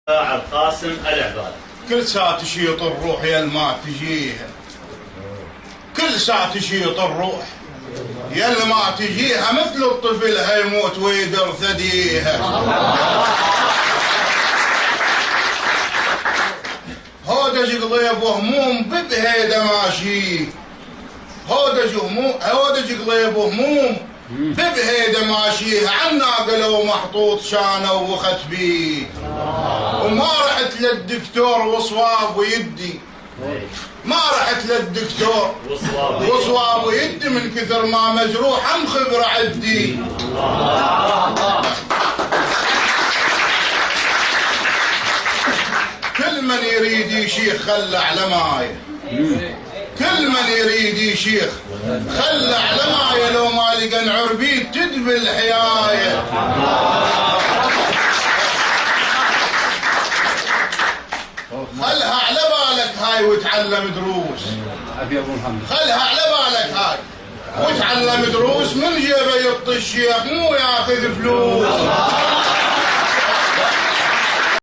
القاسم العباد. كل ساعة تشيط الروح يا ما تجيها، كل ساعة تشيط الروح يا ما تجيها، مثل الطفل هيموت ويدر ثديها. هودج قضيب وهموم ببهيده ماشي، هودج قضيب وهموم ببهيده ماشيه، عالناقه لو محطوط شانه وخت بيه، وما رحت للدكتور وصواب ويدي، ما رحت للدكتور وصواب ويدي، من كثر ما مجروح مخبر عدي. كل من يريد يشيخ خلى على مايه، كل من يريد يشيخ خلى على مايه، لو ما لقى عربيد تدفي الحيايه. خلها على بالك هاي وتعلم دروس، خلها على بالك هاي وتعلم دروس، من جيبه يطي الشيخ مو ياخذ فلوس.